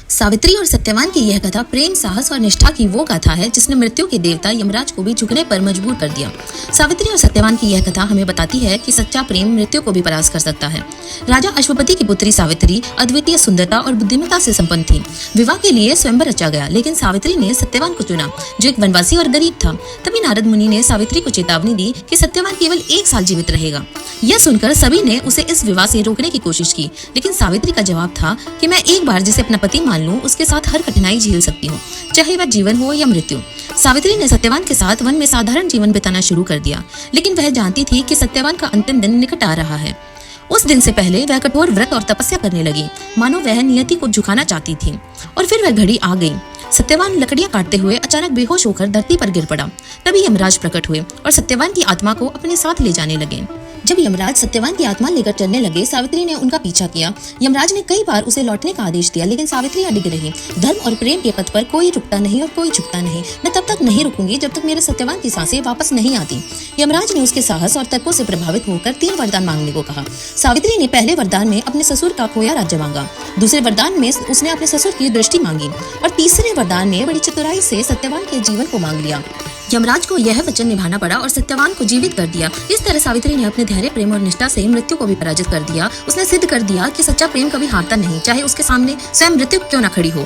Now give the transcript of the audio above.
सावित्री और सत्यवान की यह कथा प्रेम, साहस और निष्ठा की वो गाथा है जिसने मृत्यु के देवता यमराज को भी झुकने पर मजबूर कर दिया। सावित्री और सत्यवान की यह कथा हमें बताती है कि सच्चा प्रेम मृत्यु को भी परास्त कर सकता है। राजा अश्वपति की पुत्री सावित्री अद्वितीय सुंदरता और बुद्धिमत्ता से संपन्न थी। विवाह के लिए स्वयंवर रचा गया, लेकिन सावित्री ने सत्यवान को चुना, जो एक वनवासी और गरीब था। तभी नारद मुनि ने सावित्री को चेतावनी दी कि सत्यवान केवल 1 साल जीवित रहेगा। यह सुनकर सभी ने उसे इस विवाह से रोकने की कोशिश की, लेकिन सावित्री का जवाब था कि मैं एक बार जिसे अपना पति मान लूं, उसके साथ हर कठिनाई झेल सकती हूँ, चाहे वह जीवन हो या मृत्यु। सावित्री ने सत्यवान के साथ वन में साधारण जीवन बिताना शुरू कर दिया, लेकिन वह जानती थी कि सत्यवान का अंतिम दिन निकट आ रहा है। उस दिन से पहले वह कठोर व्रत और तपस्या करने लगी, मानो वह नियति को झुकाना चाहती थी। और फिर वह घड़ी आ गई। सत्यवान लकड़ियां काटते हुए अचानक बेहोश होकर धरती पर गिर पड़ा। तभी यमराज प्रकट हुए और सत्यवान की आत्मा को अपने साथ ले जाने लगे। जब यमराज सत्यवान की आत्मा लेकर चलने लगे, सावित्री ने उनका पीछा किया। यमराज ने कई बार उसे लौटने का आदेश दिया, लेकिन सावित्री अडिग रही। धर्म और प्रेम के पथ पर कोई रुकता नहीं और कोई झुकता नहीं। मैं तब तक नहीं रुकूंगी जब तक मेरे सत्यवान की सांसें वापस नहीं आती। यमराज ने उसके साहस और तर्कों से प्रभावित होकर 3 वरदान मांगने को कहा। सावित्री ने पहले वरदान में अपने ससुर का खोया राज्य मांगा, दूसरे वरदान में उसने अपने ससुर की दृष्टि मांगी और तीसरे वरदान में बड़ी चतुराई से सत्यवान के जीवन को मांग लिया। यमराज को यह वचन निभाना पड़ा और सत्यवान को जीवित कर दिया। इस तरह सावित्री ने अपने धैर्य, प्रेम और निष्ठा से मृत्यु को भी पराजित कर दिया। उसने सिद्ध कर दिया कि सच्चा प्रेम कभी हारता नहीं, चाहे उसके सामने स्वयं मृत्यु क्यों न खड़ी हो।